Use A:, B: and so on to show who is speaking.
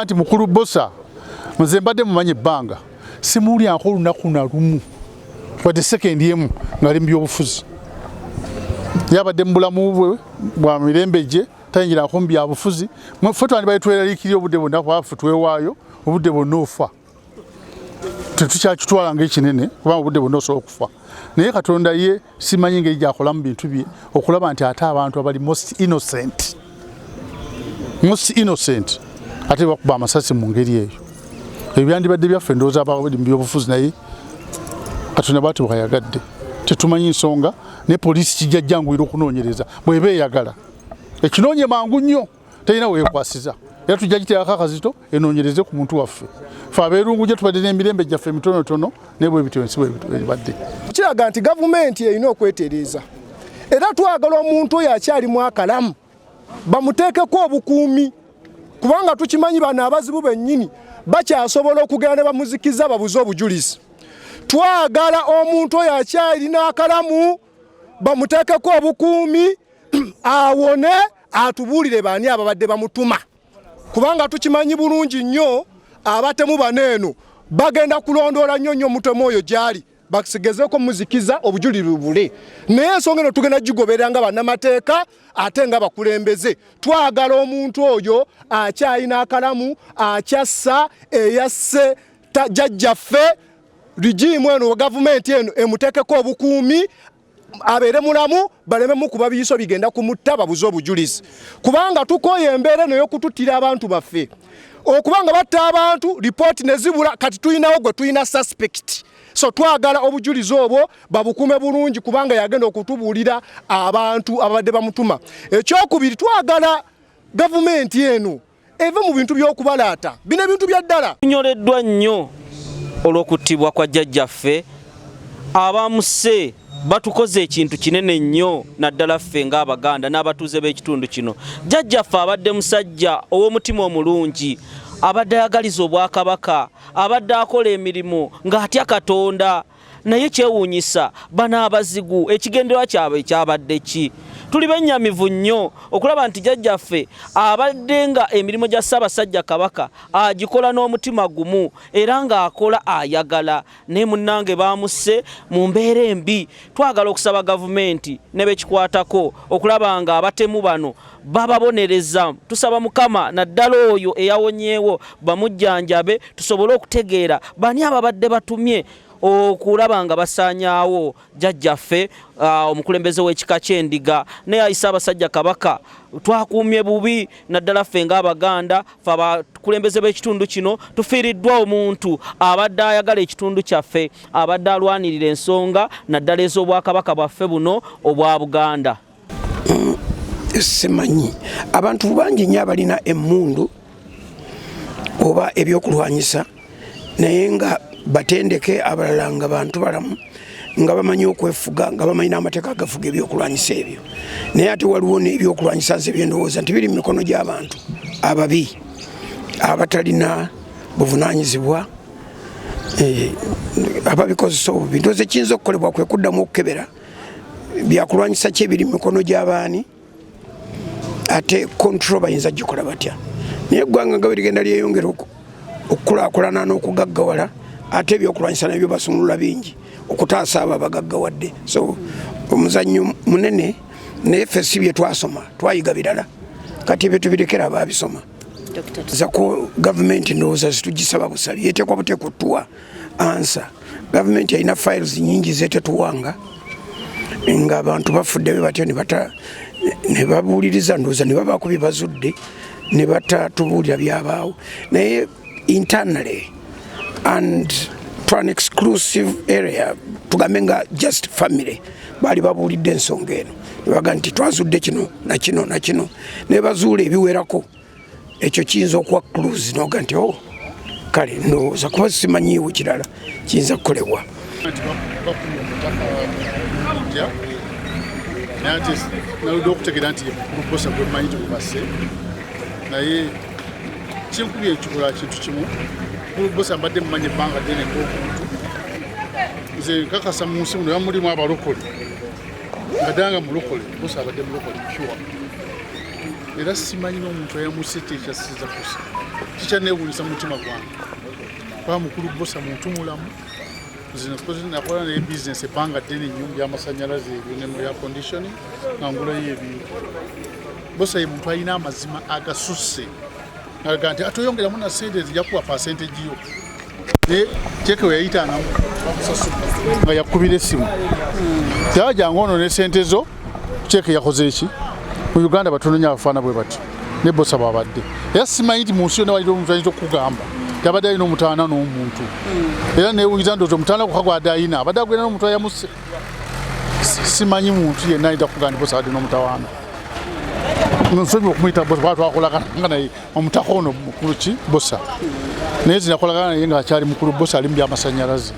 A: Anti mukulu bossa nze mbadde mumanyi ebbanga simuulyanko olunaku na lumu wadde sekendi emu ng'ali mu byobufuzi yabadde mu bulamu bwe bwa mirembe gye tayingirako mu byabufuzi ffe twandibadde tweraliikirira obudde bwonna kubaffe twewaayo obudde bwonna ofa tetukyakitwala ng'ekinene kubanga obudde bwonna osobola okufa naye Katonda ye simanyi ngeri gy'akola mu bintu bye okulaba nti ate abantu abali most innocent ate bakuba amasasi mu ngeri eyo ebyandibadde byaffe ndowooza abali mu byobufuzi naye Katonda bw'ati bwayagadde tetumanyi nsonga ne poliisi kijja jjanguyira okunoonyereza bw'eba eyagala ekinoonye mangu nnyo terina weekwasiza era tujja giteekako akazito enoonyereze ku muntu waffe fe abeerungujja tubadde n'emirembe gyaffe mitonotono naye bwe bityo ensi bwebadde
B: kiraga nti gavumenti erina okwetereeza era twagala omuntu oyo akyalimu akalamu bamuteekeko obukuumi kubanga tukimanyi bano abazibu bennyini bakyasobola okugenda ne bamuzikiza babuze obujulizi twagala omuntu oyo akyalina akalamu bamuteekeko obukuumi awone atubuulire baani ababadde bamutuma kubanga tukimanyi bulungi nnyo abatemu baneeno bagenda kulondoola nnyo omutemu oyo gyali basigezeko muzikiza obujulirwe bule naye ensonga eno tugenda gigoberera nga bannamateeka ate nga bakulembeze twagala omuntu oyo akyalina akalamu akyassa eyasse jjajjaffe rigimu eno gavumenti eno emuteekeko obukuumi abeere mulamu balememu kuba biyiso bigenda kumutta babuze obujulizi kubanga tukoye embeera eno y'okututtira abantu baffe okubanga batta abantu lipooti ne zibula kati tuyinawo gwe tuyina suspect so twagala obujulizi obwo babukume bulungi kubanga yagenda okutubuulira abantu abadde bamutuma ekyokubiri twagala gavumenti eno eve mu bintu by'okubalaata bino ebintu bya ddala
C: tunyoleddwa nnyo olw'okuttibwa kwa jjajjaffe abamuse batukoze ekintu kinene nnyo naddala ffe ng'Abaganda n'abatuuze b'ekitundu kino jjajjaffe abadde musajja ow'omutima omulungi abadde ayagaliza Obwakabaka abadde akola emirimu ng'atya Katonda naye kyewuunyisa bano abazigu ekigendererwa kyabwe ekyabadde ki tuli bennyamivu nnyo okulaba nti jjajjaffe abadde nga emirimu gya Ssaabasajja Kabaka agikola n'omutima gumu era ng'akola ayagala naye munnange bamusse mu mbeera embi twagala okusaba gavumenti ne bekikwatako okulaba nga abatemu bano bababonereza tusaba Mukama naddala oyo eyawonyeewo bamujjanjabe tusobole okutegeera bani ababadde batumye okulaba nga basaanyaawo jjajjaffe omukulembeze w'ekika ky'endiga naye ayi Ssaabasajja Kabaka twakuumye bubi naddala ffe ng'Abaganda ffe abakulembeze b'ekitundu kino tufiiriddwa omuntu abadde ayagala ekitundu kyaffe abadde alwanirira ensonga naddala ez'Obwakabaka bwaffe buno obwa Buganda.
D: Simanyi abantu bangi nnyo abalina emmundu oba ebyokulwanyisa naye nga batendeke abalala nga bantu balamu nga bamanyi okwefuga nga bamanyi n'amateeka agafuga ebyokulwanyisa ebyo naye ate waliwo n'ebyokulwanyisa nze byendowooza nti biri mu mikono gy'abantu ababi abatalina buvunaanyizibwa ababikozesa obubi ndowooza ekiyinza okukolebwa kwe kuddamu okukebera byakulwanyisa ki ebiri mu mikono gy'abaani ate control bayinza gikola batya naye eggwanga nga bwe ligenda lyeyongera okukulaakulana n'okugaggawala ate ebyokulwanyisa nabyo basumulula bingi okutaasa abo abagaggawadde so omuzannyo munene naye ffe si bye twasoma twayiga birala kati ebyo tubirekera abaabisoma zako gavumenti ndowooza zitugisaba busabi yeteekwa buteekwa otuwa ansa gavumenti alina files nyingi zetetuwanga nga abantu bafudde be batyo ne babuuliriza ndowooza ne babaako bye bazudde ne batatubuulira byabaawo naye internally and to an exclusive area tugambe nga just family baali babuulidde ensonga eno ne baga nti twazudde kino nakino nakino ne bazuula ebiwerako ekyo kiyinza okuwa clues noga nti kale ndowooza kuba simanyiiwo kirala kiyinza kukolebwa
A: naludde okutegera nti olukosa gwemanyi tugubase naye kinkubye ekikola kintu kimu olubosa mbadde mumanyi ebbanga ddene ng'omuntu nze nkakasa mu nsi muno bamulimu abalokole nga ddanga mulokole bosa abadde mulokole pure era simanyi n'omuntu ayamusete ekyasiza kusa kikyaneewuunyisa mu mutima gwange kuba mukulu bosa muntu mulamu nakola naye bizinesi ebbanga ddene nnyo by'amasanyalaze ebyo ne mu air conditioning nga ngulayo ebintu bosa ye muntu alina amazima agasusse aga nti atoyongeramu na sente zijja kuba percentage yo naye kyeke we yayitangamu nga yakubira essimu tewajanga ono ne sente zo kyeke yakoze eki mu Uganda batono nnyo abafaana bwe bati ne bosa bwabadde era simanyi nti mu nsi yonna walira omuntu ayinza okukugamba tabadde alina omutaana n'omuntu era neewunyiza ndowooza omutaana kukagwadde alina abadde agwenda n'omuntu ayamuse simanyi muntu yenna ayinza kukugamba nti bosa abadde n'omutawaana nsonyi okumuyita bosa kuba twakolagana naye omutaka ono mukulu ki bosa naye zinakolagana naye ng'akyali mukulu bosa ali mu by'amasanyalaze